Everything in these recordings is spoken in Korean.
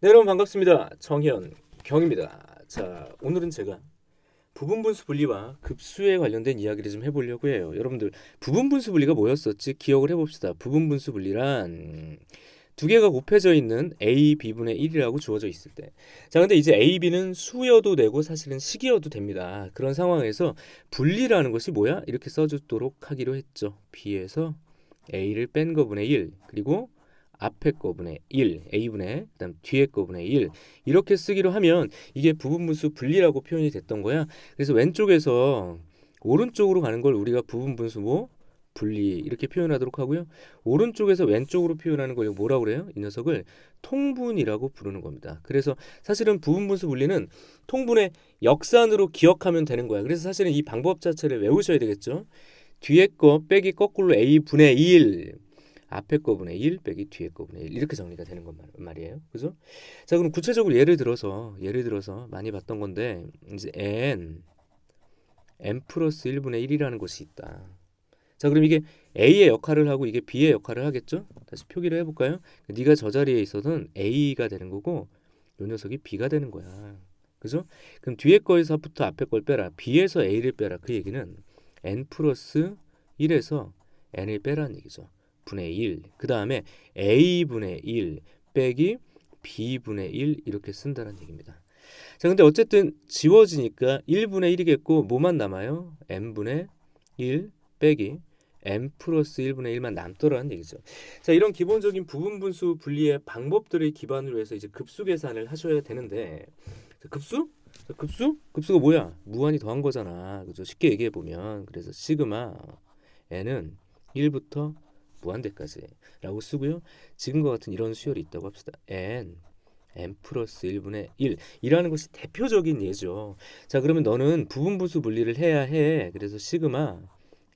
네, 여러분 반갑습니다. 정현경입니다. 자, 오늘은 제가 부분분수 분리와 급수에 관련된 이야기를 좀 해보려고 해요. 여러분들 부분분수 분리가 뭐였었지? 기억을 해봅시다. 부분분수 분리란 두 개가 곱해져 있는 a, b분의 1이라고 주어져 있을 때. 자, 근데 이제 a, b는 수여도 되고 사실은 식이어도 됩니다. 그런 상황에서 분리라는 것이 뭐야? 이렇게 써주도록 하기로 했죠. b에서 a를 뺀 거분의 1, 그리고 앞에 거분의 1, a분의 그다음 뒤에 거분의 1 이렇게 쓰기로 하면 이게 부분분수 분리라고 표현이 됐던 거야. 그래서 왼쪽에서 오른쪽으로 가는 걸 우리가 부분분수 뭐 분리 이렇게 표현하도록 하고요. 오른쪽에서 왼쪽으로 표현하는 걸 뭐라고 그래요? 이 녀석을 통분이라고 부르는 겁니다. 그래서 사실은 부분분수 분리는 통분의 역산으로 기억하면 되는 거야. 그래서 사실은 이 방법 자체를 외우셔야 되겠죠. 뒤에 거 빼기 거꾸로 a분의 1, 앞에 거분의 1 빼기 뒤에 거분의 1 이렇게 정리가 되는 건 말이에요. 그죠? 자, 그럼 구체적으로 예를 들어서 많이 봤던 건데 이제 n 플러스 1분의 1이라는 것이 있다. 자, 그럼 이게 A의 역할을 하고 이게 B의 역할을 하겠죠? 다시 표기를 해볼까요? 네가 저 자리에 있어서는 A가 되는 거고 요 녀석이 B가 되는 거야. 그죠? 그럼 뒤에 거에서부터 앞에 걸 빼라. B에서 A를 빼라. 그 얘기는 n 플러스 1에서 n을 빼라는 얘기죠. 분의 1. 그 다음에 A분의 1 빼기 B분의 1 이렇게 쓴다는 얘기입니다. 자, 근데 어쨌든 지워지니까 1분의 1이겠고 뭐만 남아요? n분의 1 빼기 n 플러스 1분의 1만 남더라는 얘기죠. 자, 이런 기본적인 부분분수 분리의 방법들을 기반으로 해서 이제 급수 계산을 하셔야 되는데 급수? 급수가 뭐야? 무한히 더한 거잖아. 그죠? 쉽게 얘기해 보면 그래서 시그마 n은 1부터 무한대까지라고 쓰고요. 지금과 같은 이런 수열이 있다고 합시다. n 플러스 1분의 1이라는 것이 대표적인 예죠. 자, 그러면 너는 부분분수 분리를 해야 해. 그래서 시그마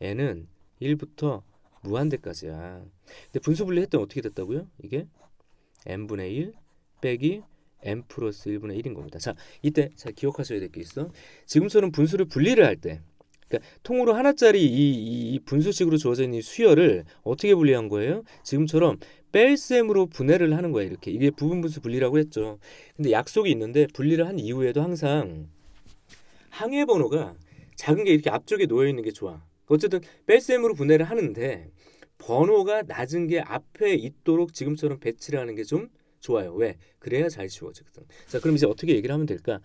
n은 1부터 무한대까지야. 근데 분수 분리할 때는 어떻게 됐다고요? 이게 n분의 1 빼기 n 플러스 1분의 1인 겁니다. 자, 이때 잘 기억하셔야 될 게 있어. 지금처럼 분수를 분리를 할 때 그러니까 통으로 하나짜리 이 분수식으로 주어져 있는 이 수열을 어떻게 분리한 거예요? 지금처럼 뺄셈으로 분해를 하는 거예요. 이렇게 이게 부분분수 분리라고 했죠. 근데 약속이 있는데 분리를 한 이후에도 항상 항해 번호가 작은 게 이렇게 앞쪽에 놓여 있는 게 좋아. 어쨌든 뺄셈으로 분해를 하는데 번호가 낮은 게 앞에 있도록 지금처럼 배치를 하는 게 좀 좋아요. 왜? 그래야 잘 지워지거든. 자, 그럼 이제 어떻게 얘기를 하면 될까?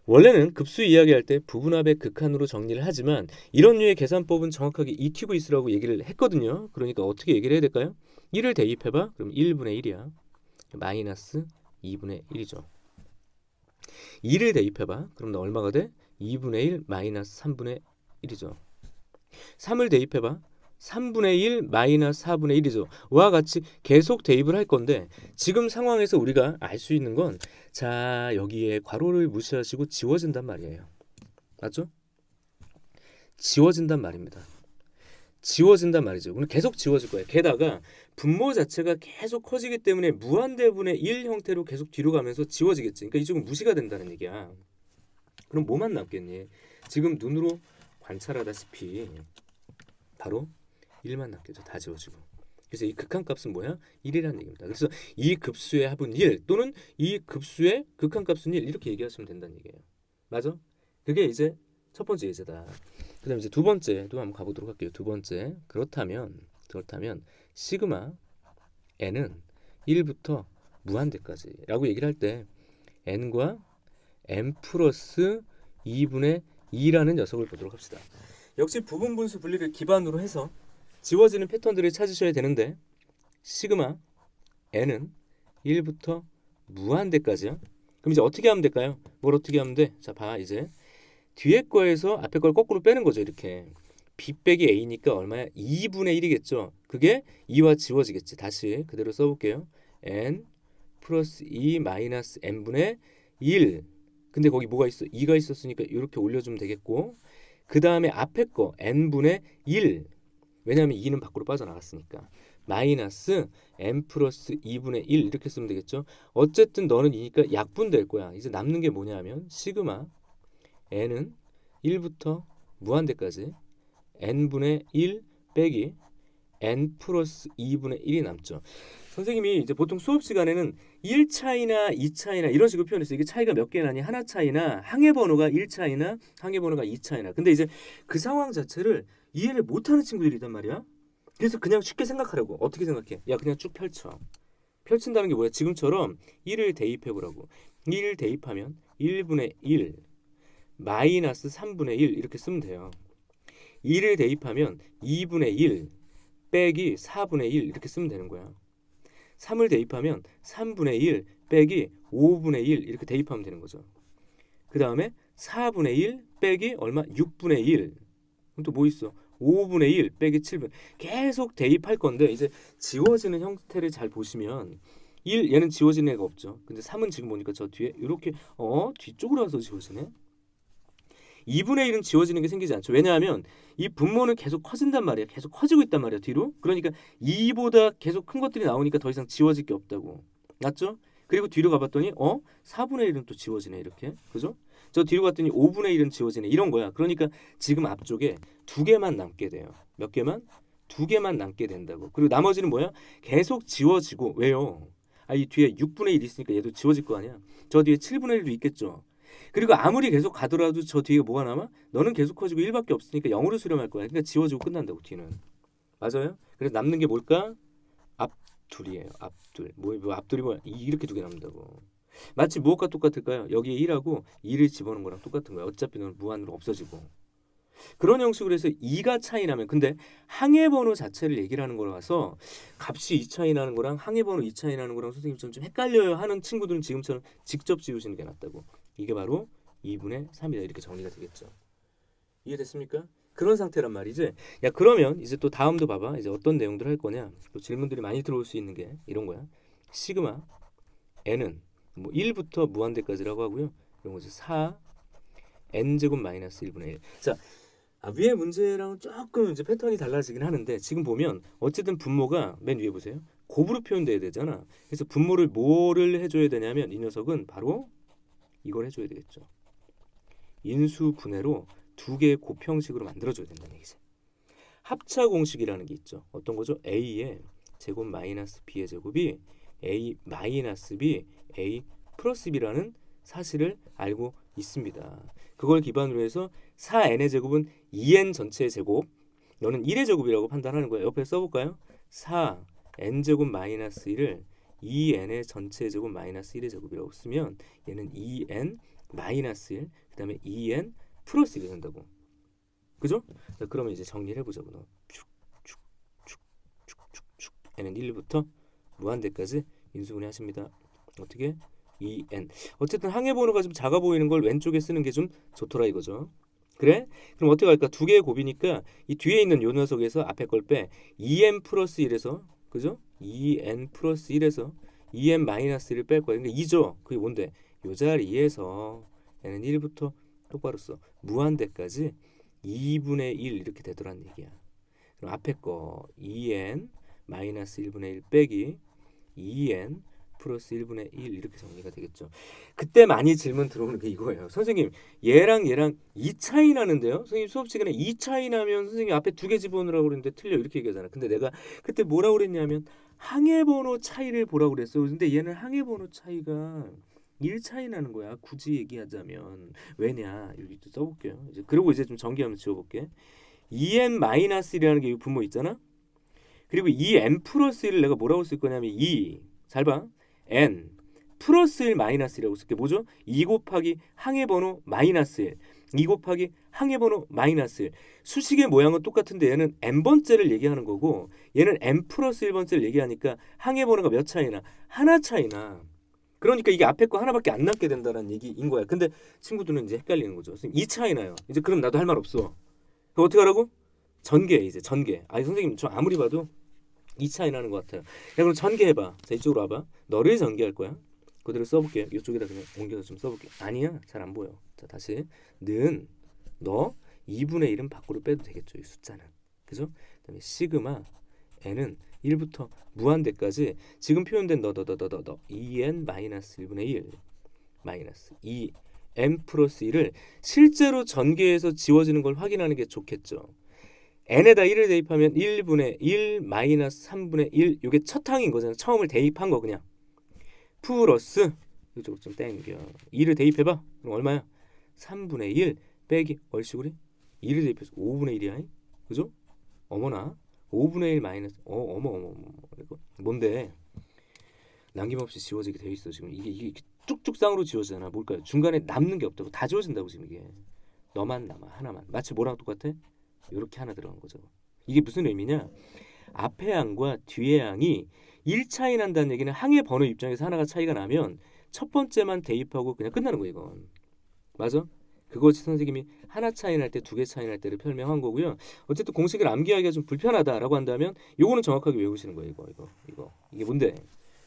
원래는 급수 이야기할 때 부분합의 극한으로 정리를 하지만 이런 류의 계산법은 정확하게 익히고 있으라고 얘기를 했거든요. 그러니까 어떻게 얘기를 해야 될까요? 1을 대입해봐. 그럼 1분의 1이야. 마이너스 2분의 1이죠. 2를 대입해봐. 그럼 나 얼마가 돼? 2분의 1 마이너스 3분의 1이죠. 3을 대입해봐. 3분의 1 마이너스 4분의 1이죠. 와 같이 계속 대입을 할 건데 지금 상황에서 우리가 알 수 있는 건 자, 여기에 괄호를 무시하시고 지워진단 말이에요. 맞죠? 지워진단 말입니다. 지워진단 말이죠. 오늘 계속 지워질 거예요. 게다가 분모 자체가 계속 커지기 때문에 무한대분의 1 형태로 계속 뒤로 가면서 지워지겠지. 그러니까 이쪽은 무시가 된다는 얘기야. 그럼 뭐만 남겠니? 지금 눈으로 관찰하다시피 바로 1만 남겠죠. 다 지워지고. 그래서 이 극한값은 뭐야? 1이라는 얘기입니다. 그래서 이 급수의 합은 1 또는 이 급수의 극한값은 1 이렇게 얘기하시면 된다는 얘기예요. 맞아? 그게 이제 첫 번째 예제다. 그다음에 이제 두 번째도 한번 가보도록 할게요. 두 번째 그렇다면 시그마 n은 1부터 무한대까지라고 얘기를 할 때 n과 n 플러스 2분의 2라는 녀석을 보도록 합시다. 역시 부분분수 분리를 기반으로 해서 지워지는 패턴들을 찾으셔야 되는데 시그마 n은 1부터 무한대까지야. 그럼 이제 어떻게 하면 될까요? 뭘 어떻게 하면 돼? 자, 봐 이제 뒤에 거에서 앞에 걸 거꾸로 빼는 거죠. 이렇게 b 빼기 a니까 얼마야? 2분의 1이겠죠. 그게 2와 지워지겠지. 다시 그대로 써볼게요. n 플러스 2 마이너스 n분의 1. 근데 거기 뭐가 있어? 2가 있었으니까 이렇게 올려주면 되겠고 그 다음에 앞에 거 n분의 1 왜냐하면 2는 밖으로 빠져나갔으니까 마이너스 n 플러스 2분의 1 이렇게 쓰면 되겠죠. 어쨌든 너는 2니까 약분될 거야. 이제 남는 게 뭐냐 하면 시그마 n은 1부터 무한대까지 n분의 1 빼기 n 플러스 2분의 1이 남죠. 선생님이 이제 보통 수업 시간에는 1차이나 2차이나 이런 식으로 표현했어요. 이게 차이가 몇 개나니 하나 차이나 항해 번호가 1차이나 항해 번호가 2차이나. 근데 이제 그 상황 자체를 이해를 못하는 친구들이 있단 말이야. 그래서 그냥 쉽게 생각하라고. 어떻게 생각해? 야 그냥 쭉 펼쳐. 펼친다는 게 뭐야? 지금처럼 1을 대입해보라고. 1을 대입하면 1분의 1 마이너스 3분의 1 이렇게 쓰면 돼요. 2를 대입하면 2분의 1 빼기 4분의 1 이렇게 쓰면 되는 거야. 3을 대입하면 3분의 1 빼기 5분의 1 이렇게 대입하면 되는 거죠. 그 다음에 4분의 1 빼기 얼마? 6분의 1. 그럼 또 뭐 있어? 5분의 1 빼기 7분. 계속 대입할 건데 이제 지워지는 형태를 잘 보시면 1 얘는 지워지는 애가 없죠. 근데 3은 지금 보니까 저 뒤에 이렇게 뒤쪽으로 와서 지워지네. 2분의 1은 지워지는 게 생기지 않죠. 왜냐하면 이 분모는 계속 커진단 말이야. 계속 커지고 있단 말이야. 뒤로. 그러니까 2보다 계속 큰 것들이 나오니까 더 이상 지워질 게 없다고. 맞죠? 그리고 뒤로 가봤더니 4분의 1은 또 지워지네. 이렇게. 그죠? 저 뒤로 갔더니 5분의 1은 지워지네. 이런 거야. 그러니까 지금 앞쪽에 두 개만 남게 돼요. 몇 개만? 두 개만 남게 된다고. 그리고 나머지는 뭐야? 계속 지워지고. 왜요? 이 뒤에 6분의 1 있으니까 얘도 지워질 거 아니야. 저 뒤에 7분의 1도 있겠죠. 그리고 아무리 계속 가더라도 저 뒤에 뭐가 남아? 너는 계속 커지고 1밖에 없으니까 0으로 수렴할 거야. 그러니까 지워지고 끝난다고 뒤는. 맞아요? 그래서 남는 게 뭘까? 앞둘이에요. 앞둘. 뭐 앞둘이 뭐야? 이렇게 두 개 남는다고. 마치 무엇과 똑같을까요? 여기에 1하고 2를 집어넣은 거랑 똑같은 거야. 어차피 너는 무한으로 없어지고. 그런 형식으로 해서 2가 차이 나면 근데 항해 번호 자체를 얘기를 하는 거라서 값이 2 차이 나는 거랑 항해 번호 2 차이 나는 거랑 선생님처럼 좀 헷갈려요 하는 친구들은 지금처럼 직접 지우시는 게 낫다고. 이게 바로 2분의 3이다. 이렇게 정리가 되겠죠. 이해됐습니까? 그런 상태란 말이지. 야 그러면 이제 또 다음도 봐봐. 이제 어떤 내용들 할 거냐. 또 질문들이 많이 들어올 수 있는 게 이런 거야. 시그마 n은 뭐 1부터 무한대까지라고 하고요. 이런 거죠. 4 n제곱 마이너스 1분의 1. 자, 위에 문제랑은 조금 이제 패턴이 달라지긴 하는데 지금 보면 어쨌든 분모가 맨 위에 보세요. 곱으로 표현돼야 되잖아. 그래서 분모를 뭐를 해줘야 되냐면 이 녀석은 바로 이걸 해줘야 되겠죠. 인수분해로 두 개의 곱 형식으로 만들어줘야 된다는 얘기지. 합차 공식이라는 게 있죠. 어떤 거죠? a의 제곱 마이너스 b의 제곱이 a 마이너스 b a 플러스 b라는 사실을 알고 있습니다. 그걸 기반으로 해서 4n의 제곱은 2n 전체의 제곱, 너는 1의 제곱이라고 판단하는 거예요. 옆에 써볼까요? 4n제곱 마이너스 1을 2n의 전체의 제곱 마이너스 1의 제곱이라고 쓰면 얘는 2n 마이너스 1, 그 다음에 2n 플러스 1이 된다고. 그죠? 자, 그러면 이제 정리를 해보자고. 축축축축축축 n은 1부터 무한대까지 인수분해 하십니다. 어떻게? 2n. 어쨌든 항해 번호가 좀 작아 보이는 걸 왼쪽에 쓰는 게 좀 좋더라 이거죠. 그래? 그럼 어떻게 할까? 두 개의 곱이니까 이 뒤에 있는 요 녀석에서 앞에 걸 빼 2n 플러스 1에서 그죠? 2n 플러스 1에서 2n 마이너스 1을 뺄 거야. 그러니까 2죠. 그게 뭔데? 요 자리에서 n은 1부터 똑바로 써. 무한대까지 2분의 1 이렇게 되더란 얘기야. 그럼 앞에 거 2n 마이너스 1분의 1 빼기 2n 플러스 1분의 1 이렇게 정리가 되겠죠. 그때 많이 질문 들어오는 게 이거예요. 선생님 얘랑 2 차이 나는데요. 선생님 수업 시간에 2 차이 나면 선생님 앞에 두 개 집어넣으라고 그랬는데 틀려 이렇게 얘기하잖아. 근데 내가 그때 뭐라고 그랬냐면 항해 번호 차이를 보라고 그랬어. 근데 얘는 항해 번호 차이가 1 차이 나는 거야. 굳이 얘기하자면 왜냐 여기 또 써볼게요. 이제 그리고 이제 좀 전개하면서 지워볼게. 2n-1이라는 게 이 분모 있잖아. 그리고 2n 플러스 1을 내가 뭐라고 쓸 거냐면 2 잘 봐. n 플러스 1 마이너스 1이라고 쓸게. 뭐죠? 2 곱하기 항해 번호 마이너스 1 2 곱하기 항해 번호 마이너스 1 수식의 모양은 똑같은데 얘는 n번째를 얘기하는 거고 얘는 n 플러스 1번째를 얘기하니까 항해 번호가 몇 차이나? 하나 차이나. 그러니까 이게 앞에 거 하나밖에 안 남게 된다는 얘기인 거야. 근데 친구들은 이제 헷갈리는 거죠. 2 차이 나요. 이제 그럼 나도 할 말 없어. 그럼 어떻게 하라고? 전개 이제 전개. 선생님 저 아무리 봐도 2 차이 나는 것 같아요. 야 그럼 전개해봐. 자 이쪽으로 와봐. 너를 전개할 거야. 그대로 써볼게. 이쪽에다 그냥 옮겨서 좀 써볼게. 아니야 잘 안 보여. 자 다시 는 너 2분의 1은 밖으로 빼도 되겠죠. 이 숫자는. 그죠? 그다음에 시그마 n은 1부터 무한대까지 지금 표현된 너 2n 마이너스 1분의 1 마이너스 2n 플러스 1을 실제로 전개해서 지워지는 걸 확인하는 게 좋겠죠. n에다 1을 대입하면 1분의 1 마이너스 3분의 1 이게 첫 항인 거잖아. 처음을 대입한 거 그냥 플러스 이쪽으로 좀 땡겨 2를 대입해봐. 그럼 얼마야? 3분의 1 빼기 얼씨구리 2를 대입해서 5분의 1이야. 그죠? 어머나 5분의 1 마이너스 어머 이거 뭔데? 남김없이 지워지게 돼 있어 지금. 이게 쭉쭉 쌍으로 지워지잖아. 뭘까요? 중간에 남는 게 없다고. 다 지워진다고 지금 이게. 너만 남아 하나만. 마치 뭐랑 똑같아? 이렇게 하나 들어간 거죠. 이게 무슨 의미냐? 앞의 항과 뒤의 항이 1차이 난다는 얘기는 항의 번호 입장에서 하나가 차이가 나면 첫 번째만 대입하고 그냥 끝나는 거예요. 이건. 맞아? 그것이 선생님이 하나 차이 날 때, 두 개 차이 날 때를 설명한 거고요. 어쨌든 공식을 암기하기가 좀 불편하다라고 한다면 요거는 정확하게 외우시는 거예요. 이거. 이게 뭔데?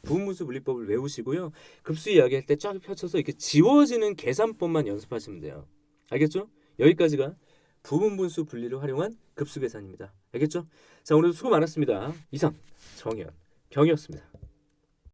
부분분수 분리법을 외우시고요. 급수 이야기할 때 쫙 펼쳐서 이렇게 지워지는 계산법만 연습하시면 돼요. 알겠죠? 여기까지가 부분분수 분리를 활용한 급수 계산입니다. 알겠죠? 자, 오늘도 수고 많았습니다. 이상 정현, 경이었습니다.